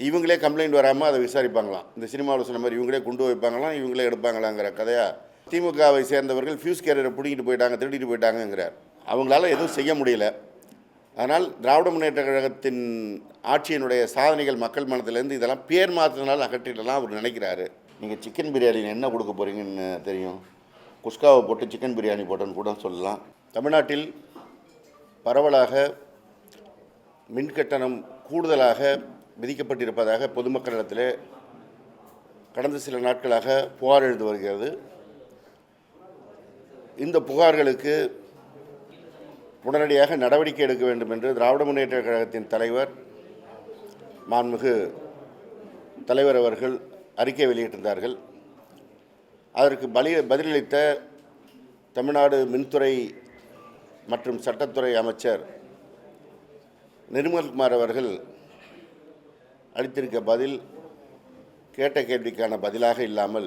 இவங்களே கம்ப்ளைண்ட் வராமல் அதை விசாரிப்பாங்களாம். இந்த சினிமாவில் சொன்ன மாதிரி இவங்களே குண்டு வைப்பாங்களாம், இவங்களே எடுப்பாங்களாங்கிற கதையாக திமுகவை சேர்ந்தவர்கள் ஃபியூஸ் கேரியரை பிடிக்கிட்டு போயிட்டாங்க, திருடிட்டு போயிட்டாங்கங்கிறார். அவங்களால எதுவும் செய்ய முடியல. அதனால் திராவிட முன்னேற்ற கழகத்தின் ஆட்சியினுடைய சாதனைகள் மக்கள் மனத்திலேருந்து இதெல்லாம் பேர் மாற்றினாலும் அகற்றிடலாம் அவர் நினைக்கிறாரு. நீங்கள் சிக்கன் பிரியாணியில் என்ன கொடுக்க போகிறீங்கன்னு தெரியும். குஸ்காவை போட்டு சிக்கன் பிரியாணி போட்டோன்னு கூட சொல்லலாம். தமிழ்நாட்டில் பரவலாக மின்கட்டணம் கூடுதலாக விதிக்கப்பட்டிருப்பதாக பொதுமக்களிடத்தில் கடந்த சில நாட்களாக புகார் எழுந்து வருகிறது. இந்த புகார்களுக்கு உடனடியாக நடவடிக்கை எடுக்க வேண்டும் என்று திராவிட முன்னேற்ற கழகத்தின் தலைவர் மாண்புமிகு தலைவர் அவர்கள் அறிக்கை வெளியிட்டிருந்தார்கள். அதற்கு பதிலளித்த தமிழ்நாடு மின்துறை மற்றும் சட்டத்துறை அமைச்சர் நிர்மல்குமார் அவர்கள் அளித்திருக்க பதில் கேட்ட கேள்விக்கான பதிலாக இல்லாமல்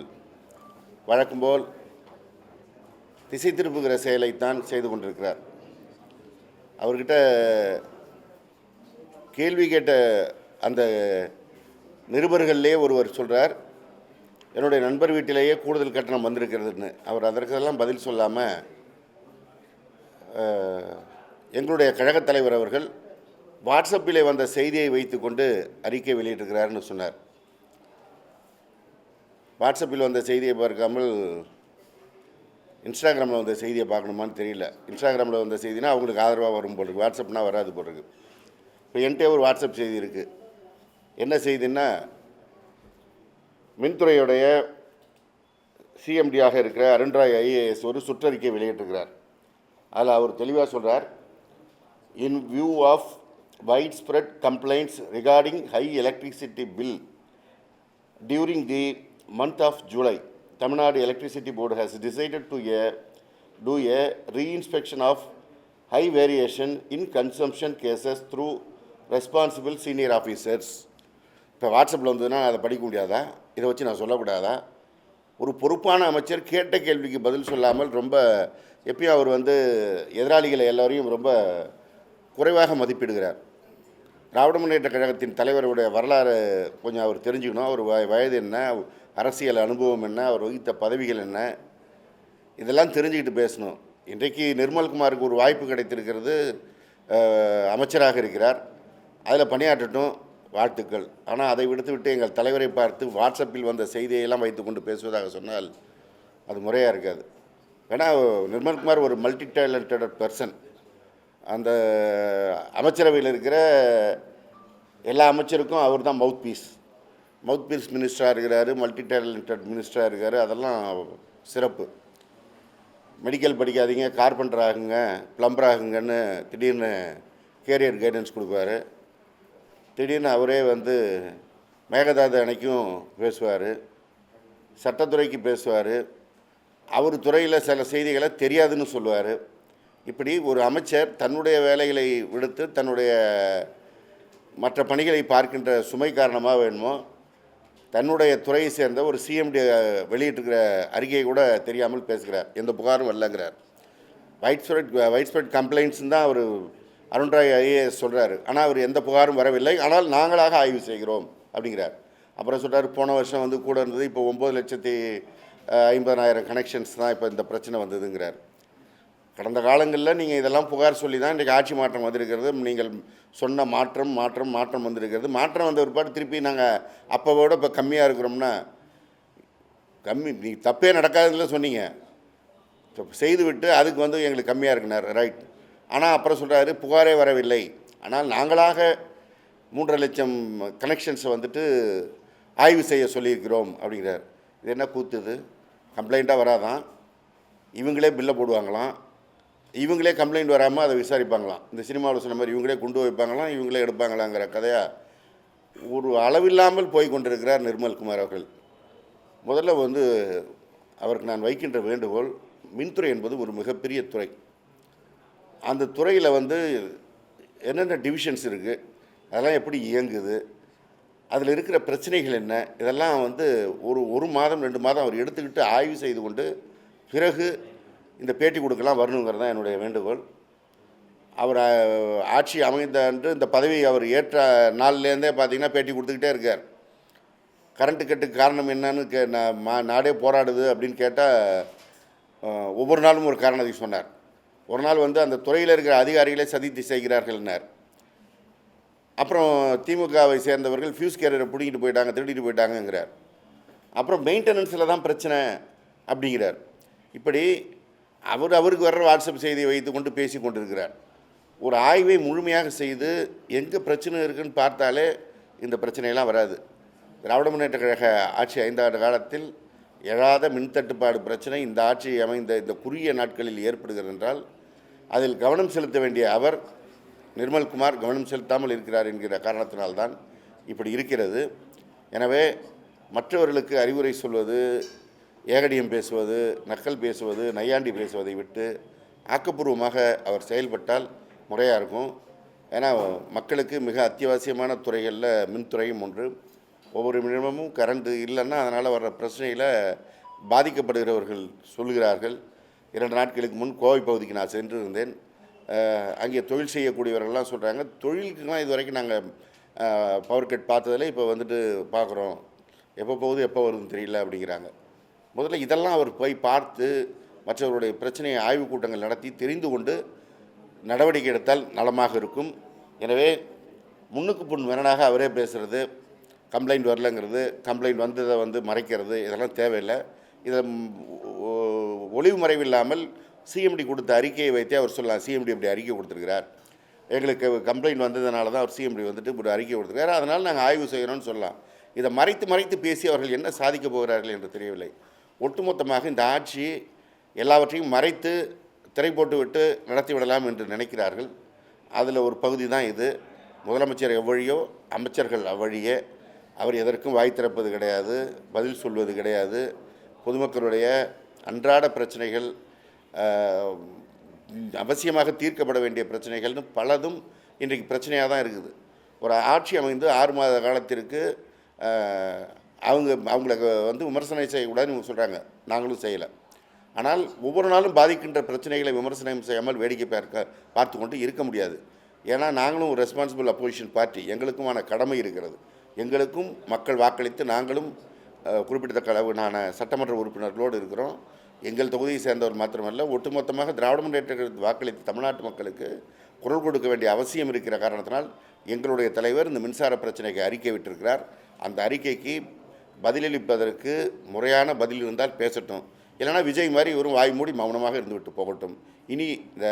வழக்கம்போல் திசை திருப்புகிற செயலைத்தான் செய்து கொண்டிருக்கிறார். அவர்கிட்ட கேள்வி கேட்ட அந்த நிருபர்களே ஒருவர் சொல்கிறார், என்னுடைய நண்பர் வீட்டிலேயே கூடுதல் கட்டணம் வந்திருக்கிறதுன்னு. அவர் அதற்கெல்லாம் பதில் சொல்லாமல் எங்களுடைய கழகத் தலைவர் அவர்கள் வாட்ஸ்அப்பிலே வந்த செய்தியை வைத்து கொண்டு அறிக்கை வெளியிட்டிருக்கிறார்னு சொன்னார். வாட்ஸ்அப்பில் வந்த செய்தியை பார்க்காமல் இன்ஸ்டாகிராமில் வந்த செய்தியை பார்க்கணுமான்னு தெரியல. இன்ஸ்டாகிராமில் வந்த செய்தினா அவங்களுக்கு ஆதரவாக வரும் போல் இருக்குது, வாட்ஸ்அப்னா வராது போல் இருக்குது. இப்போ என்கிட்ட ஒரு வாட்ஸ்அப் செய்தி இருக்குது. என்ன செய்தின்னா, மின்துறையுடைய சிஎம்டியாக இருக்கிற அருண்ராய் ஐஏஎஸ் ஒரு சுற்றறிக்கை வெளியிட்டிருக்கிறார். அதில் அவர் தெளிவாக சொல்கிறார், in view of widespread complaints regarding high electricity bill during the month of July, Tamil Nadu Electricity Board has decided to do a re-inspection of high variation in consumption cases through responsible senior officers. இப்போ வாட்ஸ்அப்பில் வந்ததுன்னா அதை படிக்க முடியாதா? இதை வச்சு நான் சொல்லக்கூடாதா? ஒரு பொறுப்பான அமைச்சர் கேட்ட கேள்விக்கு பதில் சொல்லாமல் ரொம்ப எப்பயும் அவர் எதிராளிகளை எல்லோரையும் ரொம்ப குறைவாக மதிப்பிடுகிறார். திராவிட முன்னேற்ற கழகத்தின் தலைவருடைய வரலாறு கொஞ்சம் அவர் தெரிஞ்சுக்கணும். அவர் வயது என்ன, அரசியல் அனுபவம் என்ன, அவர் வகித்த பதவிகள் என்ன, இதெல்லாம் தெரிஞ்சுக்கிட்டு பேசணும். இன்றைக்கு நிர்மல்குமாருக்கு ஒரு வாய்ப்பு கிடைத்திருக்கிறது, அமைச்சராக இருக்கிறார், அதில் பணியாற்றட்டும், வாழ்த்துக்கள். ஆனால் அதை விடுத்துவிட்டு எங்கள் தலைவரை பார்த்து வாட்ஸ்அப்பில் வந்த செய்தியெல்லாம் வைத்துக்கொண்டு பேசுவதாக சொன்னால் அது முறையாக இருக்காது. ஏன்னா நிர்மல்குமார் ஒரு மல்டி டேலண்டட் பர்சன். அந்த அமைச்சரவையில் இருக்கிற எல்லா அமைச்சருக்கும் அவர் தான் மவுத் பீஸ் மினிஸ்டராக இருக்கிறாரு, மல்டி டேலண்டட் மினிஸ்டராக இருக்கார். அதெல்லாம் சிறப்பு. மெடிக்கல் படிக்காதீங்க, கார்பெண்டர் ஆகுங்க, ப்ளம்பர் ஆகுங்கன்னு திடீர்னு கேரியர் கைடன்ஸ் கொடுப்பாரு. திடீர்னு அவரே மேகதாது அணைக்கும் பேசுவார், சட்டத்துறைக்கு பேசுவார், அவர் துறையில் சில செய்திகளை தெரியாதுன்னு சொல்லுவார். இப்படி ஒரு அமைச்சர் தன்னுடைய வேலைகளை விடுத்து தன்னுடைய மற்ற பணிகளை பார்க்கின்ற சுமை காரணமாக வேணுமோ தன்னுடைய துறையை சேர்ந்த ஒரு சிஎம்டி வெளியிட்டிருக்கிற அறிக்கையை கூட தெரியாமல் பேசுகிறார். எந்த புகாரும் வரலங்கிறார். வைட் ஸ்ப்ரெட் கம்ப்ளைண்ட்ஸ் தான் அவர் அருண்ராய் ஐஏஎஸ் சொல்கிறாரு. ஆனால் அவர் எந்த புகாரும் வரவில்லை, ஆனால் நாங்களாக ஆய்வு செய்கிறோம் அப்படிங்கிறார். அப்புறம் சொல்கிறார், போன வருஷம் கூட இருந்தது, இப்போ 9,50,000 கனெக்ஷன்ஸ் தான் இப்போ இந்த பிரச்சனை வந்ததுங்கிறார். கடந்த காலங்களில் நீங்கள் இதெல்லாம் புகார் சொல்லி தான் இன்றைக்கு ஆட்சி மாற்றம் வந்திருக்கிறது. நீங்கள் சொன்ன மாற்றம் வந்திருக்கிறது. மாற்றம் வந்த ஒருபாடு திருப்பி நாங்கள் அப்போவோட இப்போ கம்மியாக இருக்கிறோம்னா நீங்கள் தப்பே நடக்காதுன்னு சொன்னீங்க, செய்துவிட்டு அதுக்கு எங்களுக்கு கம்மியாக இருக்குனார், ரைட். ஆனால் அப்புறம் சொல்கிறாரு, புகாரே வரவில்லை, ஆனால் நாங்களாக 3.5 லட்சம் கனெக்ஷன்ஸை ஆய்வு செய்ய சொல்லியிருக்கிறோம் அப்படிங்கிறார். இது என்ன கூத்துது? கம்ப்ளைண்ட்டாக வராதான், இவங்களே பில்லை போடுவாங்களாம், இவங்களே கம்ப்ளைண்ட் வராமல் அதை விசாரிப்பாங்களாம். இந்த சினிமாவில் சொன்ன மாதிரி இவங்களே குண்டு வைப்பாங்களாம், இவங்களே எடுப்பாங்களாங்கிற கதையாக ஒரு அளவில்லாமல் போய் கொண்டிருக்கிறார் நிர்மல்குமார் அவர்கள். முதல்ல அவருக்கு நான் வைக்கின்ற வேண்டுகோள், மின்துறை என்பது ஒரு மிகப்பெரிய துறை. அந்த துறையில் என்னென்ன டிவிஷன்ஸ் இருக்குது, அதெல்லாம் எப்படி இயங்குது, அதில் இருக்கிற பிரச்சனைகள் என்ன, இதெல்லாம் ஒரு மாதம் 2 மாதம் அவர் எடுத்துக்கிட்டு ஆய்வு செய்து கொண்டு பிறகு இந்த பேட்டி கொடுக்கலாம் வரணுங்கிறது தான் என்னுடைய வேண்டுகோள். அவர் ஆட்சி அமைந்த அன்று இந்த பதவி அவர் ஏற்ற நாள்லேருந்தே பார்த்திங்கன்னா பேட்டி கொடுத்துக்கிட்டே இருக்கார். கரண்ட்டு கட்டுக்கு காரணம் என்னன்னு நாடே போராடுது அப்படின்னு கேட்டால் ஒவ்வொரு நாளும் ஒரு காரணத்தை சொன்னார். ஒரு நாள் வந்து அந்த துறையில் இருக்கிற அதிகாரிகளே சதித்து செய்கிறார்கள்னார். அப்புறம் திமுகவை சேர்ந்தவர்கள் ஃபியூஸ் கேரியரை பிடிக்கிட்டு போயிட்டாங்க, திருடிட்டு போயிட்டாங்கங்கிறார். அப்புறம் மெயின்டெனன்ஸில் தான் பிரச்சனை அப்படிங்கிறார். இப்படி அவருக்கு வர்ற வாட்ஸ்அப் செய்தியை வைத்து கொண்டு பேசி கொண்டிருக்கிறார். ஒரு ஆய்வை முழுமையாக செய்து எங்கே பிரச்சனை இருக்குதுன்னு பார்த்தாலே இந்த பிரச்சனையெல்லாம் வராது. திராவிட முன்னேற்ற கழக ஆட்சி 5 ஆண்டு காலத்தில் எழாத மின்தட்டுப்பாடு பிரச்சனை இந்த ஆட்சி அமைந்த இந்த குறுகிய நாட்களில் ஏற்படுகிறது என்றால் அதில் கவனம் செலுத்த வேண்டிய அவர் நிர்மல்குமார் கவனம் செலுத்தாமல் இருக்கிறார் என்கிற காரணத்தினால்தான் இப்படி இருக்கிறது. எனவே மற்றவர்களுக்கு அறிவுரை சொல்வது, ஏகடியம் பேசுவது, நக்கல் பேசுவது, நையாண்டி பேசுவதை விட்டு ஆக்கப்பூர்வமாக அவர் செயல்பட்டால் முறையாக இருக்கும். ஏன்னா மக்களுக்கு மிக அத்தியாவசியமான துறைகளில் மின்துறையும் ஒன்று. ஒவ்வொரு நிமிடமும் கரண்ட் இல்லைன்னா அதனால் வர்ற பிரச்சனையில் பாதிக்கப்படுகிறவர்கள் சொல்கிறார்கள். 2 நாட்களுக்கு முன் கோவை பகுதிக்கு நான் சென்று இருந்தேன். அங்கே தொழில் செய்யக்கூடியவர்கள்லாம் சொல்கிறாங்க, தொழிலுக்குலாம் இது வரைக்கும் நாங்கள் பவர் கட் பார்த்ததில் இப்போ வந்துட்டு பார்க்குறோம், எப்போ போகுது எப்போ வருதுன்னு தெரியல அப்படிங்கிறாங்க. முதல்ல இதெல்லாம் அவர் போய் பார்த்து மற்றவருடைய பிரச்சனையை ஆய்வுக் கூட்டங்கள் நடத்தி தெரிந்து கொண்டு நடவடிக்கை எடுத்தால் நலமாக இருக்கும். எனவே முன்னுக்கு முன் வேணாக அவரே பேசுகிறது, கம்ப்ளைண்ட் வரலைங்கிறது, கம்ப்ளைண்ட் வந்ததை வந்து மறைக்கிறது, இதெல்லாம் தேவையில்லை. இதை ஒளிவு மறைவில்லாமல் சிஎம்டி கொடுத்த அறிக்கையை வைத்தே அவர் சொல்லலாம். சிஎம்டி இப்படி அறிக்கை கொடுத்துருக்கிறார், எங்களுக்கு கம்ப்ளைண்ட் வந்ததுனால தான் அவர் சிஎம்டி வந்துட்டு இப்படி அறிக்கை கொடுத்துருக்காரு, அதனால் நாங்கள் ஆய்வு செய்கிறோன்னு சொல்லலாம். இதை மறைத்து பேசி அவர்கள் என்ன சாதிக்கப் போகிறார்கள் என்று தெரியவில்லை. ஒட்டுமொத்தமாக இந்த ஆட்சி எல்லாவற்றையும் மறைத்து திரை போட்டு விட்டு நடத்திவிடலாம் என்று நினைக்கிறார்கள். அதில் ஒரு பகுதி தான் இது. முதலமைச்சர் எவ்வழியோ அமைச்சர்கள் அவ்வழியே. அவர் எதற்கும் வாய் திறப்பது கிடையாது, பதில் சொல்வது கிடையாது. பொதுமக்களுடைய அன்றாட பிரச்சனைகள், அவசியமாக தீர்க்கப்பட வேண்டிய பிரச்சனைகள்னு பலதும் இன்றைக்கு பிரச்சனையாக தான் இருக்குது. ஒரு ஆட்சி அமைந்து 6 மாத காலத்திற்கு அவங்களுக்கு வந்து விமர்சனம் செய்யக்கூடாதுன்னு இவங்க சொல்கிறாங்க. நாங்களும் செய்யலை. ஆனால் ஒவ்வொரு நாளும் பாதிக்கின்ற பிரச்சனைகளை விமர்சனம் செய்யாமல் வேடிக்கை பார்த்து கொண்டு இருக்க முடியாது. ஏன்னா நாங்களும் ஒரு ரெஸ்பான்சிபிள் அப்போசிஷன் பார்ட்டி, எங்களுக்குமான கடமை இருக்கிறது. எங்களுக்கும் மக்கள் வாக்களித்து நாங்களும் குறிப்பிடத்தக்க அளவிலான சட்டமன்ற உறுப்பினர்களோடு இருக்கிறோம். எங்கள் தொகுதியை சேர்ந்தவர் மாத்திரமல்ல, ஒட்டுமொத்தமாக திராவிட முன்னேற்ற வாக்களித்து தமிழ்நாட்டு மக்களுக்கு குரல் கொடுக்க வேண்டிய அவசியம் இருக்கிற காரணத்தினால் எங்களுடைய தலைவர் இந்த மின்சார பிரச்சனைக்கு அறிக்கை விட்டிருக்கிறார். அந்த அறிக்கைக்கு பதிலளிப்பதற்கு முறையான பதில் இருந்தால் பேசட்டும், இல்லைனா விஜய் மாதிரி இவரும் வாய் மூடி மௌனமாக இருந்துவிட்டு போகட்டும். இனி இந்த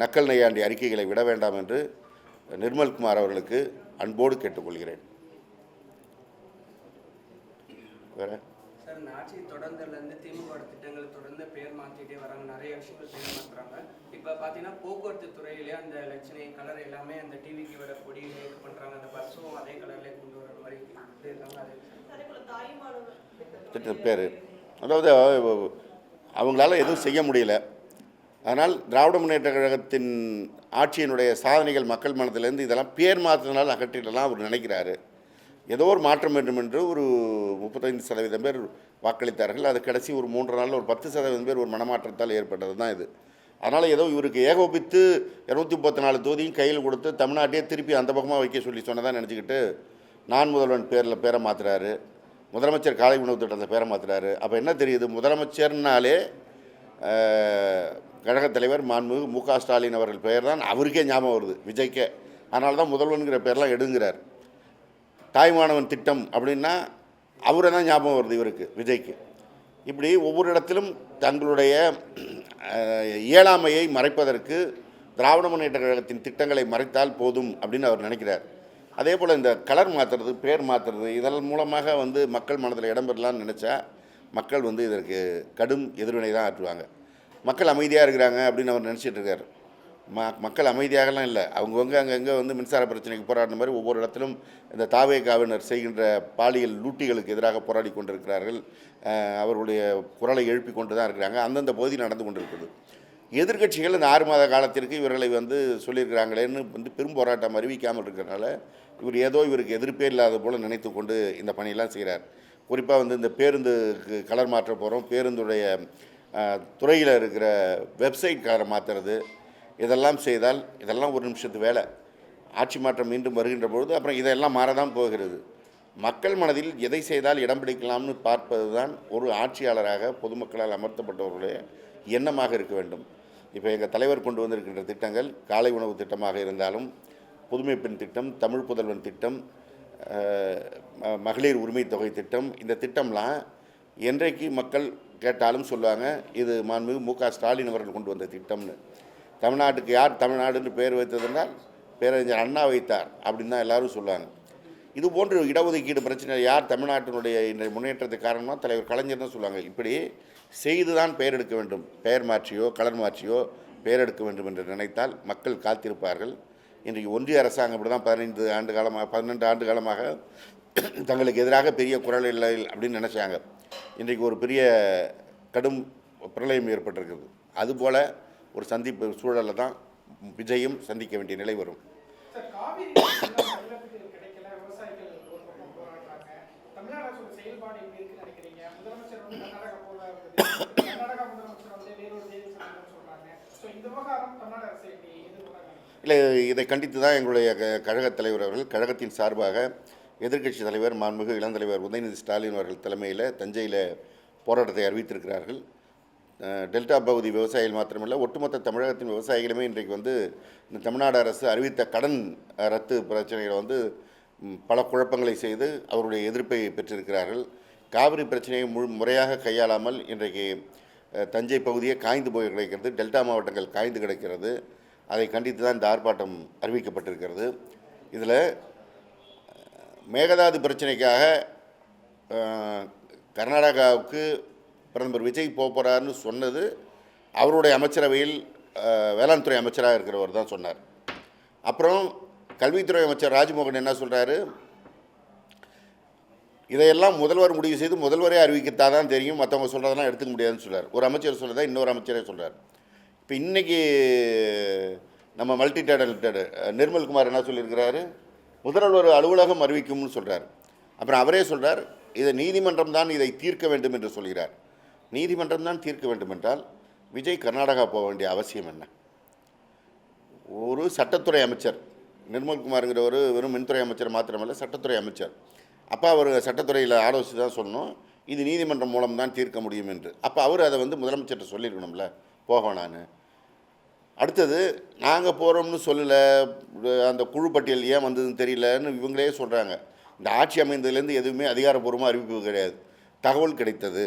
நக்கல் நையாண்டி அறிக்கைகளை விட வேண்டாம் என்று நிர்மல்குமார் அவர்களுக்கு அன்போடு கேட்டுக்கொள்கிறேன். வேற சார், இந்த ஆட்சி தொடர்ந்ததுலேருந்து திமுக திட்டங்கள் தொடர்ந்து பேர் மாற்றிட்டே வராங்க, நிறைய விஷயங்கள் பேர் மாற்றுறாங்க. இப்போ பார்த்தீங்கன்னா போக்குவரத்து துறையிலே அந்த லட்சணை கலர் எல்லாமே அந்த டிவிக்கு வர கொடியிலே இது பண்ணுறாங்க, அந்த பஸ்ஸும் அதே கலர்லேயே கொண்டு வர மாதிரி இருக்காங்க. அது பேர் அதாவது அவங்களால எதுவும் செய்ய முடியல. அதனால் திராவிட முன்னேற்ற கழகத்தின் ஆட்சியினுடைய சாதனைகள் மக்கள் மனத்திலேருந்து இதெல்லாம் பேர் மாற்றினால் அகற்றிடலாம் அவர் நினைக்கிறாரு. ஏதோ ஒரு மாற்றம் வேண்டும் என்று ஒரு 35% பேர் வாக்களித்தார்கள். அது கடைசி ஒரு 3 நாளில் ஒரு 10% பேர் ஒரு மனமாற்றத்தால் ஏற்பட்டது தான் இது. அதனால் ஏதோ இவருக்கு ஏகோபித்து 234 தொகுதியும் கையில் கொடுத்து தமிழ்நாட்டையே திருப்பி அந்த பக்கமாக வைக்க சொல்லி சொன்னதான் நினச்சிக்கிட்டு நான் முதல்வன் பேரை மாற்றுறாரு, முதலமைச்சர் காலை உணவு திட்டத்தை பேரை மாற்றுறாரு. அப்போ என்ன தெரியுது, முதலமைச்சர்னாலே கழகத் தலைவர் மாண்புமிகு மு.க. ஸ்டாலின் அவர்கள் பெயர் தான் அவருக்கே ஞாபகம் வருது, விஜய்க்கே. அதனால தான் முதல்வன்கிற பேர்லாம் எடுங்கிறார். தாய்மானவன் திட்டம் அப்படின்னா அவரை தான் ஞாபகம் வருது இவருக்கு, விஜய்க்கு. இப்படி ஒவ்வொரு இடத்திலும் தங்களுடைய இயலாமையை மறைப்பதற்கு திராவிட முன்னேற்ற கழகத்தின் திட்டங்களை மறைத்தால் போதும் அப்படின்னு அவர் நினைக்கிறார். அதே போல் இந்த கலர் மாற்றுறது, பேர் மாற்றுறது, இதன் மூலமாக வந்து மக்கள் மனதில் இடம் பெறலான்னு நினச்சா மக்கள் வந்து இதற்கு கடும் எதிர்வினை தான் ஆற்றுவாங்க. மக்கள் அமைதியாக இருக்கிறாங்க அப்படின்னு அவர் நினச்சிட்டு இருக்கார். மக்கள் அமைதியாகலாம் இல்லை. அவங்கவுங்க அங்கங்கே வந்து மின்சார பிரச்சனைக்கு போராடின மாதிரி ஒவ்வொரு இடத்திலும் இந்த தாவேகாவினர் செய்கின்ற பாலியல் லூட்டிகளுக்கு எதிராக போராடி கொண்டிருக்கிறார்கள். அவர்களுடைய குரலை எழுப்பி கொண்டு தான் இருக்கிறாங்க. அந்தந்த பகுதி நடந்து கொண்டிருக்குது. எதிர்க்கட்சிகள் இந்த 6 மாத காலத்திற்கு இவர்களை வந்து சொல்லியிருக்கிறாங்களேன்னு வந்து பெரும் போராட்டம் அறிவிக்காமல் இருக்கிறனால இவர் ஏதோ இவருக்கு எதிர்ப்பே இல்லாத போல் நினைத்து கொண்டு இந்த பணியெல்லாம் செய்கிறார். குறிப்பாக வந்து இந்த பேருந்துக்கு கலர் மாற்ற போகிறோம், பேருந்துடைய துறையில் இருக்கிற வெப்சைட் கலரை மாற்றுறது, இதெல்லாம் செய்தால் இதெல்லாம் ஒரு நிமிஷத்து வேலை. ஆட்சி மாற்றம் மீண்டும் வருகின்ற பொழுது அப்புறம் இதெல்லாம் மாறதான் போகிறது. மக்கள் மனதில் எதை செய்தால் இடம் பிடிக்கலாம்னு பார்ப்பது தான் ஒரு ஆட்சியாளராக பொதுமக்களால் அமர்த்தப்பட்டவர்களுடைய எண்ணமாக இருக்க வேண்டும். இப்போ எங்கள் தலைவர் கொண்டு வந்திருக்கின்ற திட்டங்கள் காலை உணவு திட்டமாக இருந்தாலும், புதுமை பெண் திட்டம், தமிழ் புதல்வன் திட்டம், மகளிர் உரிமை தொகை திட்டம், இந்த திட்டம்லாம் என்றைக்கு மக்கள் கேட்டாலும் சொல்லுவாங்க, இது மாண்புமிகு மு க ஸ்டாலின் அவர்கள் கொண்டு வந்த திட்டம்னு. தமிழ்நாட்டுக்கு யார் தமிழ்நாடுன்னு பேர் வைத்ததென்றால் பேரறிஞர் அண்ணா வைத்தார் அப்படின்னு தான் எல்லாரும் சொல்லுவாங்க. இது போன்ற இடஒதுக்கீடு பிரச்சனை யார் தமிழ்நாட்டினுடைய இன்றைய முன்னேற்றத்துக்கு காரணமாக தலைவர் கலைஞர் தான் சொல்லுவாங்க. இப்படி செய்து தான் பெயர் எடுக்க வேண்டும், பெயர் மாற்றியோ கலர் மாற்றியோ பெயர் எடுக்க வேண்டும் என்று நினைத்தால் மக்கள் காத்திருப்பார்கள். இன்றைக்கு ஒன்றிய அரசாங்கம் இப்படி தான் 12 ஆண்டு காலமாக தங்களுக்கு எதிராக பெரிய குரல் இல்லை அப்படின்னு நினச்சாங்க. இன்றைக்கு ஒரு பெரிய கடும் பிரளயம் ஏற்பட்டிருக்குது. அதுபோல் ஒரு சந்திப்பு சூழலில் தான் விஜயும் சந்திக்க வேண்டிய நிலை வரும். இல்லை, இதை கண்டித்து தான் எங்களுடைய கழகத் தலைவர் அவர்கள் கழகத்தின் சார்பாக எதிர்க்கட்சி தலைவர் மாண்புமிகு இளந்தலைவர் உதயநிதி ஸ்டாலின் அவர்கள் தலைமையில் தஞ்சையில் போராட்டத்தை அறிவித்திருக்கிறார்கள். டெல்டா பகுதி விவசாயிகள் மாத்திரமல்ல, ஒட்டுமொத்த தமிழகத்தின் விவசாயிகளுமே இன்றைக்கு இந்த தமிழ்நாடு அரசு அறிவித்த கடன் ரத்து பிரச்சனைகளை பல குழப்பங்களை செய்து அவருடைய எதிர்ப்பை பெற்றிருக்கிறார்கள். காவிரி பிரச்சனையை முறையாக கையாளாமல் இன்றைக்கு தஞ்சை பகுதியே காய்ந்து போய் கிடைக்கிறது, டெல்டா மாவட்டங்கள் காய்ந்து கிடக்கிறது. அதை கண்டித்து தான் இந்த ஆர்ப்பாட்டம் அறிவிக்கப்பட்டிருக்கிறது. இதில் மேகதாது பிரச்சனைக்காக கர்நாடகாவுக்கு பிரதமர் விஜய் போகிறாருன்னு சொன்னது அவருடைய அமைச்சரவையில் வேளாண் துறை அமைச்சராக இருக்கிறவர் தான் சொன்னார். அப்புறம் கல்வித்துறை அமைச்சர் ராஜ்மோகன் என்ன சொல்கிறாரு, இதையெல்லாம் முதல்வர் முடிவு செய்து முதல்வரே அறிவிக்கத்தான் தான் தெரியும், மற்றவங்க சொல்கிறதெல்லாம் எடுத்துக்க முடியாதுன்னு சொல்கிறார். ஒரு அமைச்சர் சொல்கிறதா இன்னொரு அமைச்சரே சொல்கிறார். இப்போ இன்றைக்கி நம்ம மல்டி டேலண்டட் நிர்மல்குமார் என்ன சொல்லியிருக்கிறாரு, முதல்வர் அலுவலகம் அறிவிக்கும்னு சொல்கிறார். அப்புறம் அவரே சொல்கிறார், இதை நீதிமன்றம் தான் இதை தீர்க்க வேண்டும் என்று சொல்கிறார். நீதிமன்றம் தான் தீர்க்க வேண்டும் என்றால் விஜய் கர்நாடகா போக வேண்டிய அவசியம் என்ன? ஒரு சட்டத்துறை அமைச்சர் நிர்மல்குமாருங்கிறவர் வெறும் மின்துறை அமைச்சர் மாத்திரமல்ல, சட்டத்துறை அமைச்சர். அப்போ அவர் சட்டத்துறையில் ஆலோசித்து தான் சொன்னோம், இது நீதிமன்றம் மூலம் தான் தீர்க்க முடியும் என்று. அப்போ அவர் அதை முதலமைச்சர்கிட்ட சொல்லியிருக்கணும்ல, போகணான்னு. அடுத்தது நாங்கள் போகிறோம்னு சொல்லலை, அந்த குழு பட்டியல் ஏன் வந்ததுன்னு தெரியலன்னு இவங்களே சொல்கிறாங்க. இந்த ஆட்சி அமைந்ததுலேருந்து எதுவுமே அதிகாரப்பூர்வமாக அறிவிப்பு கிடையாது. தகவல் கிடைத்தது,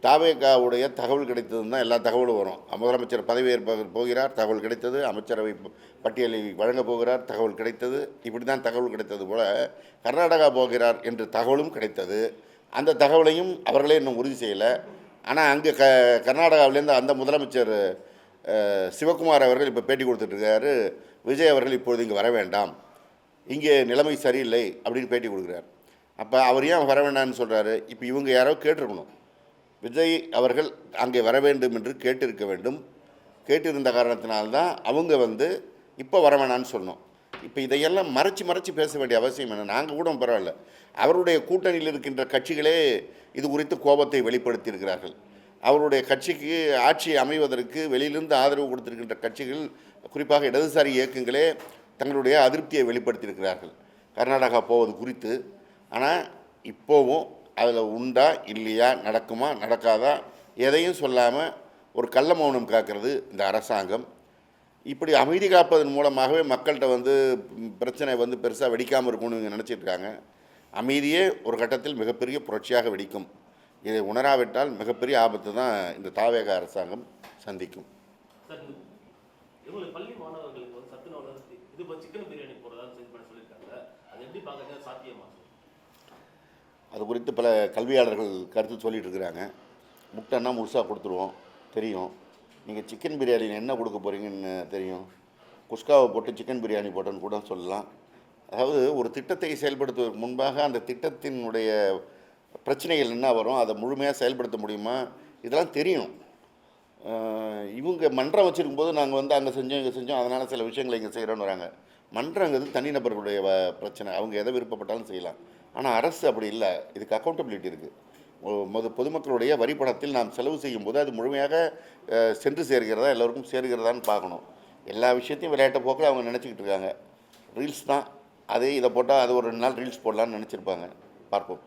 தாவேகாவுடைய தகவல் கிடைத்ததுன்னு தான் எல்லா தகவலும் வரும். முதலமைச்சர் பதவியேற்ப போகிறார், தகவல் கிடைத்தது. அமைச்சரவை பட்டியலை வழங்கப் போகிறார், தகவல் கிடைத்தது. இப்படி தான் தகவல் கிடைத்தது போல் கர்நாடகா போகிறார் என்று தகவலும் கிடைத்தது. அந்த தகவலையும் அவர்களே இன்னும் உறுதி செய்யலை. ஆனால் அங்கே கர்நாடகாவிலேருந்து அந்த முதலமைச்சர் சிவகுமார் அவர்கள் இப்போ பேட்டி கொடுத்துட்ருக்காரு, விஜய் அவர்கள் இப்பொழுது இங்கே வர வேண்டாம், இங்கே நிலைமை சரியில்லை அப்படின்னு பேட்டி கொடுக்குறார். அப்போ அவர் ஏன் வர வேண்டாம்னு சொல்கிறாரு? இப்போ இவங்க யாரோ கேட்டிருக்கணும், விஜய் அவர்கள் அங்கே வர வேண்டும் என்று கேட்டிருக்க வேண்டும். கேட்டிருந்த காரணத்தினால்தான் அவங்க இப்போ வர வேணான்னு சொன்னோம். இப்போ இதையெல்லாம் மறைச்சி பேச வேண்டிய அவசியம் என்ன? நாங்கள் கூட பரவாயில்ல, அவருடைய கூட்டணியில் இருக்கின்ற கட்சிகளே இது குறித்து கோபத்தை வெளிப்படுத்தியிருக்கிறார்கள். அவருடைய கட்சிக்கு ஆட்சி அமைவதற்கு வெளியிலிருந்து ஆதரவு கொடுத்திருக்கின்ற கட்சிகள், குறிப்பாக இடதுசாரி இயக்கங்களே தங்களுடைய அதிருப்தியை வெளிப்படுத்தியிருக்கிறார்கள் கர்நாடகா போவது குறித்து. ஆனால் இப்போவும் அதில் உண்டா இல்லையா, நடக்குமா நடக்காதா, எதையும் சொல்லாமல் ஒரு கள்ள மௌனம் காக்கிறது இந்த அரசாங்கம். இப்படி அமைதி காப்பதன் மூலமாகவே மக்கள்கிட்ட பிரச்சனை பெருசாக வெடிக்காமல் இருக்கும்னு இவங்க நினச்சிட்ருக்காங்க. அமைதியே ஒரு கட்டத்தில் மிகப்பெரிய புரட்சியாக வெடிக்கும். இதை உணராவிட்டால் மிகப்பெரிய ஆபத்து தான் இந்த தாவேக அரசாங்கம் சந்திக்கும். பள்ளி மாணவர்களுக்கு சத்துணவு இது சிக்கன் பிரியாணி போறதா சொல்லியிருக்காங்க, அது எப்படி பார்க்கறது சாத்தியமா? அது குறித்து பல கல்வியாளர்கள் கருத்து சொல்லிட்டு இருக்கிறாங்க. முட்டைன்னா முழுசாக கொடுத்துருவோம் தெரியும், நீங்கள் சிக்கன் பிரியாணி என்ன கொடுக்க போகிறீங்கன்னு தெரியும், குஸ்காவை போட்டு சிக்கன் பிரியாணி போட்டோன்னு கூட சொல்லலாம். அதாவது ஒரு திட்டத்தை செயல்படுத்துவதற்கு முன்பாக அந்த திட்டத்தினுடைய பிரச்சனைகள் என்ன வரும், அதை முழுமையாக செயல்படுத்த முடியுமா, இதெல்லாம் தெரியணும். இவங்க மன்றம் வச்சுருக்கும்போது நாங்கள் அங்கே செஞ்சோம் இங்கே செஞ்சோம், அதனால் சில விஷயங்களை இங்கே செய்கிறோன்னு வராங்க. மன்றங்கிறது தனிநபர்களுடைய பிரச்சனை, அவங்க எதை விருப்பப்பட்டாலும் செய்யலாம். ஆனால் அரசு அப்படி இல்லை, இதுக்கு அக்கௌண்டபிலிட்டி இருக்குது. பொதுமக்களுடைய வரிப்பணத்தில் நாம் செலவு செய்யும்போது அது முழுமையாக சென்று சேர்கிறதா எல்லோருக்கும் சேர்கிறதான்னு பார்க்கணும். எல்லா விஷயத்தையும் விளையாட்டு போக்கில் அவங்க நினச்சிக்கிட்டு இருக்காங்க. ரீல்ஸ் தான் அது, இதை போட்டால் அது ஒரு 2 நாள் ரீல்ஸ் போடலான்னு நினச்சிருப்பாங்க. பார்ப்போம்.